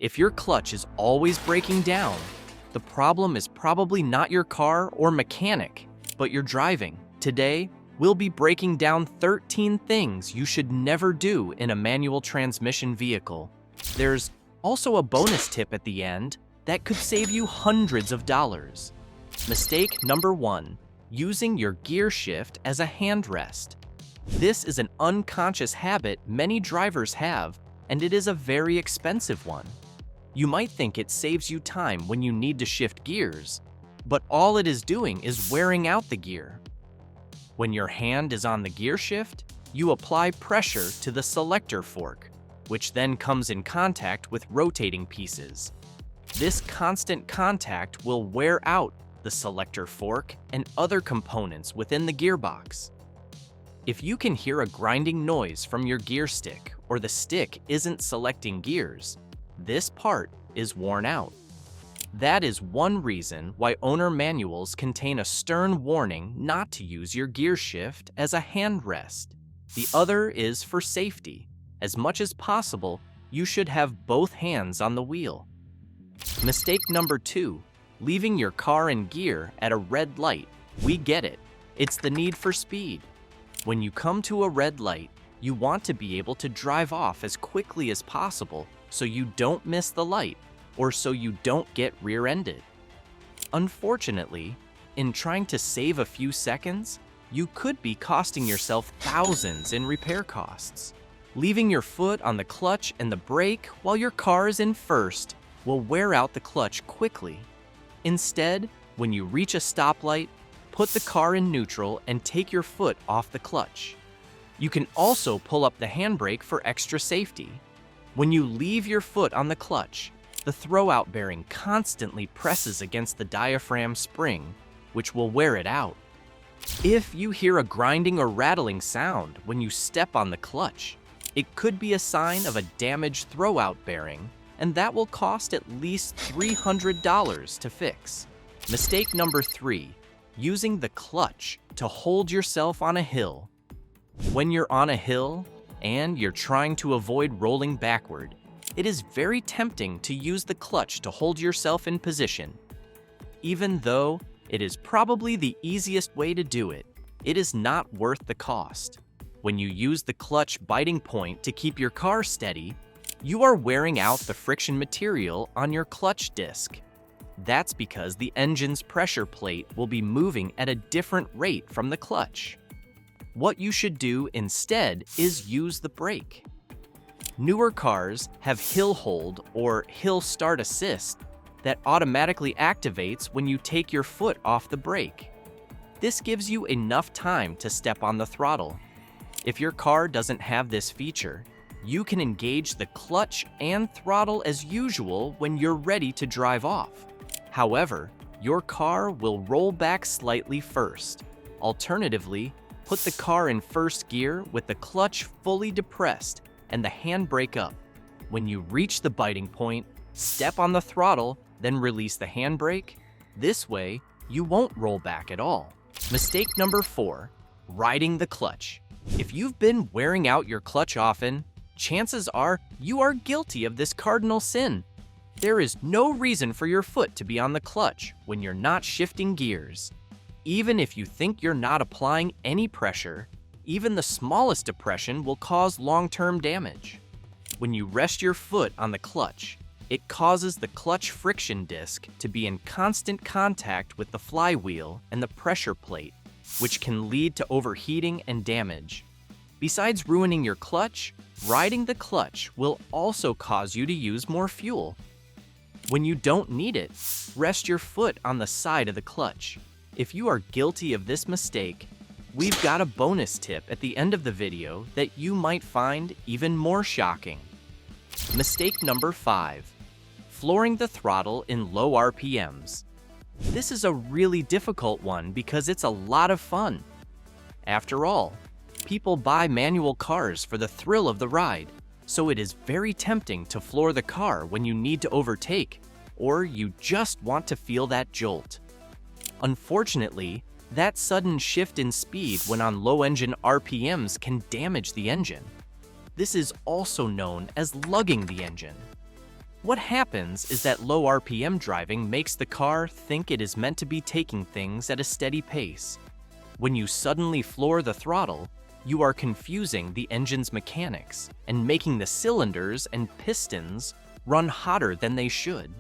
If your clutch is always breaking down, the problem is probably not your car or mechanic, but your driving. Today, we'll be breaking down 13 things you should never do in a manual transmission vehicle. There's also a bonus tip at the end that could save you hundreds of dollars. Mistake number 1, using your gear shift as a handrest. This is an unconscious habit many drivers have, and it is a very expensive one. You might think it saves you time when you need to shift gears, but all it is doing is wearing out the gear. When your hand is on the gear shift, you apply pressure to the selector fork, which then comes in contact with rotating pieces. This constant contact will wear out the selector fork and other components within the gearbox. If you can hear a grinding noise from your gear stick or the stick isn't selecting gears, this part is worn out. That is one reason why owner manuals contain a stern warning not to use your gear shift as a handrest. The other is for safety. As much as possible, you should have both hands on the wheel. Mistake number 2, leaving your car in gear at a red light. We get it. It's the need for speed. When you come to a red light, you want to be able to drive off as quickly as possible so you don't miss the light or so you don't get rear-ended. Unfortunately, in trying to save a few seconds, you could be costing yourself thousands in repair costs. Leaving your foot on the clutch and the brake while your car is in first will wear out the clutch quickly. Instead, when you reach a stoplight, put the car in neutral and take your foot off the clutch. You can also pull up the handbrake for extra safety. When you leave your foot on the clutch, the throwout bearing constantly presses against the diaphragm spring, which will wear it out. If you hear a grinding or rattling sound when you step on the clutch, it could be a sign of a damaged throwout bearing, and that will cost at least $300 to fix. Mistake number 3, using the clutch to hold yourself on a hill. When you're on a hill and you're trying to avoid rolling backward, it is very tempting to use the clutch to hold yourself in position. Even though it is probably the easiest way to do it, it is not worth the cost. When you use the clutch biting point to keep your car steady, you are wearing out the friction material on your clutch disc. That's because the engine's pressure plate will be moving at a different rate from the clutch. What you should do instead is use the brake. Newer cars have hill hold or hill start assist that automatically activates when you take your foot off the brake. This gives you enough time to step on the throttle. If your car doesn't have this feature, you can engage the clutch and throttle as usual when you're ready to drive off. However, your car will roll back slightly first. Alternatively, put the car in first gear with the clutch fully depressed and the handbrake up. When you reach the biting point, step on the throttle, then release the handbrake. This way, you won't roll back at all. Mistake number 4, riding the clutch. If you've been wearing out your clutch often, chances are you are guilty of this cardinal sin. There is no reason for your foot to be on the clutch when you're not shifting gears. Even if you think you're not applying any pressure, even the smallest depression will cause long-term damage. When you rest your foot on the clutch, it causes the clutch friction disc to be in constant contact with the flywheel and the pressure plate, which can lead to overheating and damage. Besides ruining your clutch, riding the clutch will also cause you to use more fuel. When you don't need it, rest your foot on the side of the clutch. If you are guilty of this mistake, we've got a bonus tip at the end of the video that you might find even more shocking. Mistake number 5, flooring the throttle in low RPMs. This is a really difficult one because it's a lot of fun. After all, people buy manual cars for the thrill of the ride, so it is very tempting to floor the car when you need to overtake, or you just want to feel that jolt. Unfortunately, that sudden shift in speed when on low engine RPMs can damage the engine. This is also known as lugging the engine. What happens is that low RPM driving makes the car think it is meant to be taking things at a steady pace. When you suddenly floor the throttle, you are confusing the engine's mechanics and making the cylinders and pistons run hotter than they should.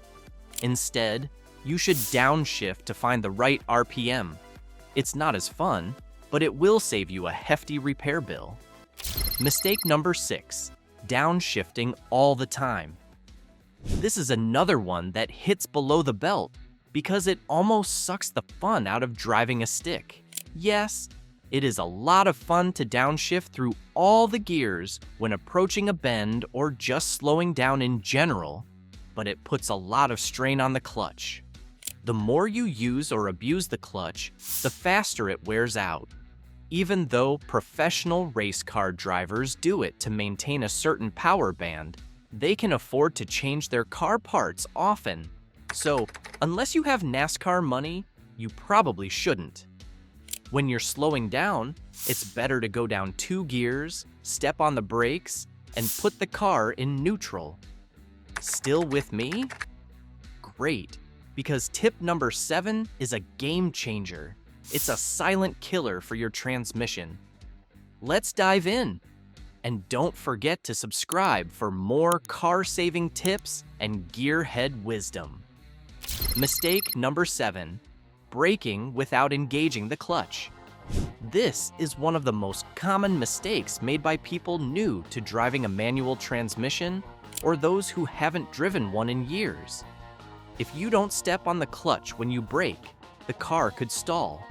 Instead, you should downshift to find the right RPM. It's not as fun, but it will save you a hefty repair bill. Mistake number 6, downshifting all the time. This is another one that hits below the belt because it almost sucks the fun out of driving a stick. Yes, it is a lot of fun to downshift through all the gears when approaching a bend or just slowing down in general, but it puts a lot of strain on the clutch. The more you use or abuse the clutch, the faster it wears out. Even though professional race car drivers do it to maintain a certain power band, they can afford to change their car parts often. So, unless you have NASCAR money, you probably shouldn't. When you're slowing down, it's better to go down 2 gears, step on the brakes, and put the car in neutral. Still with me? Great, because tip number 7 is a game changer. It's a silent killer for your transmission. Let's dive in. And don't forget to subscribe for more car-saving tips and gearhead wisdom. Mistake number 7, braking without engaging the clutch. This is one of the most common mistakes made by people new to driving a manual transmission or those who haven't driven one in years. If you don't step on the clutch when you brake, the car could stall.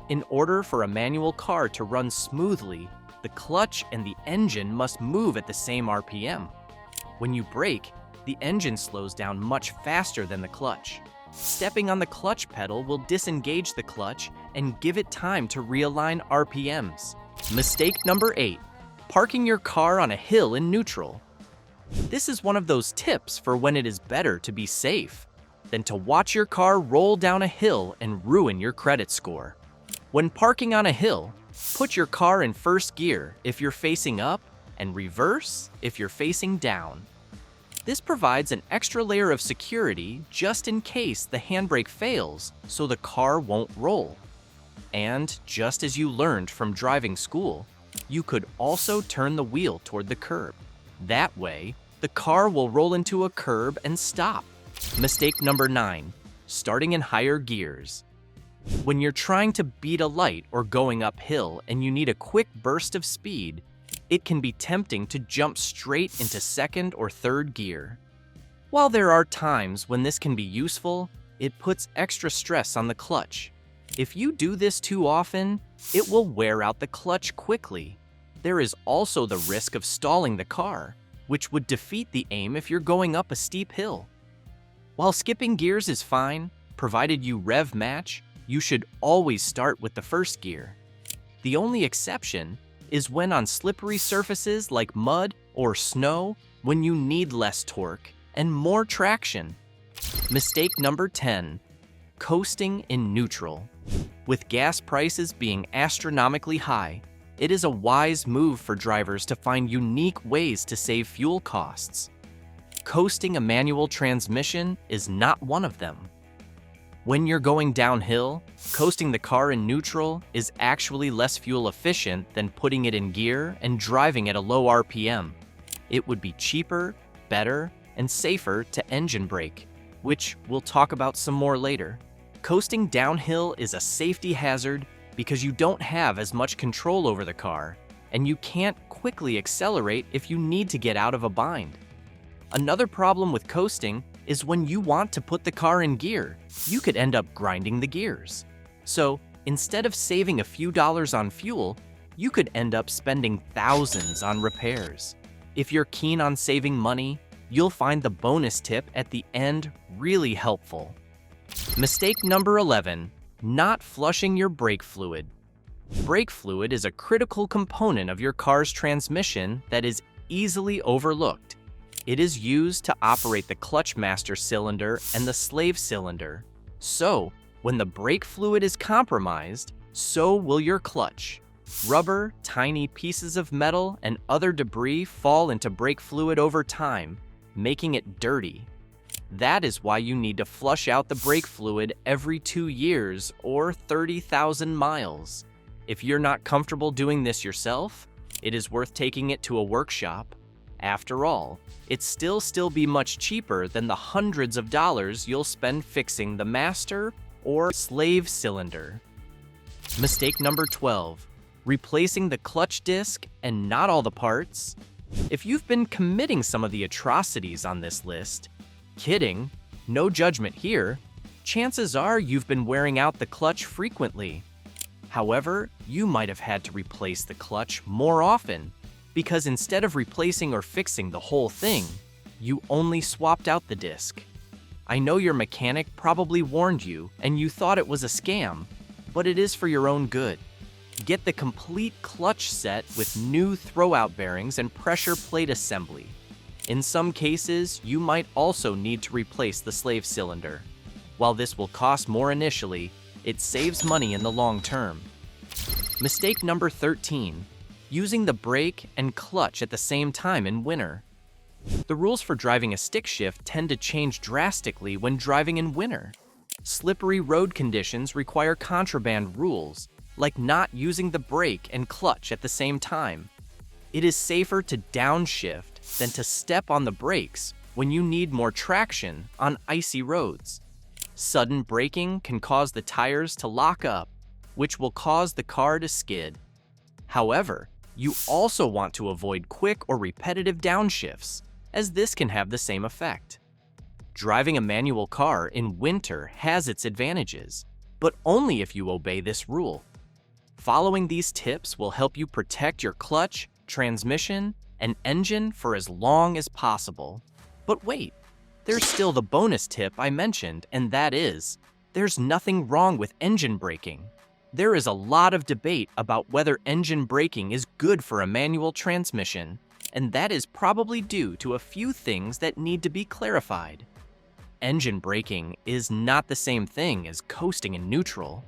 In order for a manual car to run smoothly, the clutch and the engine must move at the same RPM. When you brake, the engine slows down much faster than the clutch. Stepping on the clutch pedal will disengage the clutch and give it time to realign RPMs. Mistake number 8, parking your car on a hill in neutral. This is one of those tips for when it is better to be safe than to watch your car roll down a hill and ruin your credit score. When parking on a hill, put your car in first gear if you're facing up and reverse if you're facing down. This provides an extra layer of security just in case the handbrake fails so the car won't roll. And just as you learned from driving school, you could also turn the wheel toward the curb. That way, the car will roll into a curb and stop. Mistake number 9, starting in higher gears. When you're trying to beat a light or going uphill and you need a quick burst of speed, it can be tempting to jump straight into second or third gear. While there are times when this can be useful, it puts extra stress on the clutch. If you do this too often, it will wear out the clutch quickly. There is also the risk of stalling the car, which would defeat the aim if you're going up a steep hill. While skipping gears is fine, provided you rev match, you should always start with the first gear. The only exception is when on slippery surfaces like mud or snow, when you need less torque and more traction. Mistake number 10, coasting in neutral. With gas prices being astronomically high, it is a wise move for drivers to find unique ways to save fuel costs. Coasting a manual transmission is not one of them. When you're going downhill, coasting the car in neutral is actually less fuel efficient than putting it in gear and driving at a low RPM. It would be cheaper, better, and safer to engine brake, which we'll talk about some more later. Coasting downhill is a safety hazard because you don't have as much control over the car, and you can't quickly accelerate if you need to get out of a bind. Another problem with coasting is when you want to put the car in gear, you could end up grinding the gears. So, instead of saving a few dollars on fuel, you could end up spending thousands on repairs. If you're keen on saving money, you'll find the bonus tip at the end really helpful. Mistake number 11, not flushing your brake fluid. Brake fluid is a critical component of your car's transmission that is easily overlooked. It is used to operate the clutch master cylinder and the slave cylinder. So, when the brake fluid is compromised, so will your clutch. Rubber, tiny pieces of metal, and other debris fall into brake fluid over time, making it dirty. That is why you need to flush out the brake fluid every 2 years or 30,000 miles. If you're not comfortable doing this yourself, it is worth taking it to a workshop. After all, it'd still be much cheaper than the hundreds of dollars you'll spend fixing the master or slave cylinder. Mistake number 12, replacing the clutch disc and not all the parts. If you've been committing some of the atrocities on this list, kidding, no judgment here, chances are you've been wearing out the clutch frequently. However, you might have had to replace the clutch more often because instead of replacing or fixing the whole thing, you only swapped out the disc. I know your mechanic probably warned you and you thought it was a scam, but it is for your own good. Get the complete clutch set with new throwout bearings and pressure plate assembly. In some cases, you might also need to replace the slave cylinder. While this will cost more initially, it saves money in the long term. Mistake number 13, using the brake and clutch at the same time in winter. The rules for driving a stick shift tend to change drastically when driving in winter. Slippery road conditions require contraband rules, like not using the brake and clutch at the same time. It is safer to downshift than to step on the brakes when you need more traction on icy roads. Sudden braking can cause the tires to lock up, which will cause the car to skid. However, you also want to avoid quick or repetitive downshifts, as this can have the same effect. Driving a manual car in winter has its advantages, but only if you obey this rule. Following these tips will help you protect your clutch, transmission, and engine for as long as possible. But wait, there's still the bonus tip I mentioned, and that is, there's nothing wrong with engine braking. There is a lot of debate about whether engine braking is good for a manual transmission, and that is probably due to a few things that need to be clarified. Engine braking is not the same thing as coasting in neutral.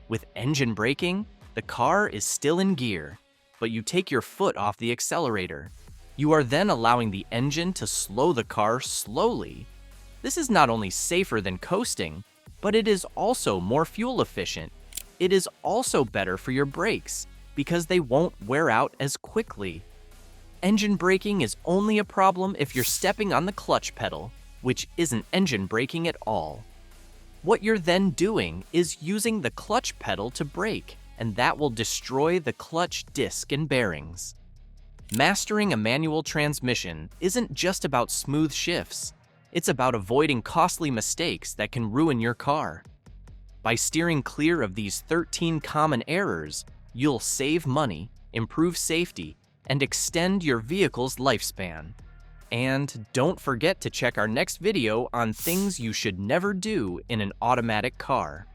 With engine braking, the car is still in gear, but you take your foot off the accelerator. You are then allowing the engine to slow the car slowly. This is not only safer than coasting, but it is also more fuel efficient. It is also better for your brakes because they won't wear out as quickly. Engine braking is only a problem if you're stepping on the clutch pedal, which isn't engine braking at all. What you're then doing is using the clutch pedal to brake, and that will destroy the clutch disc and bearings. Mastering a manual transmission isn't just about smooth shifts. It's about avoiding costly mistakes that can ruin your car. By steering clear of these 13 common errors, you'll save money, improve safety, and extend your vehicle's lifespan. And don't forget to check our next video on things you should never do in an automatic car.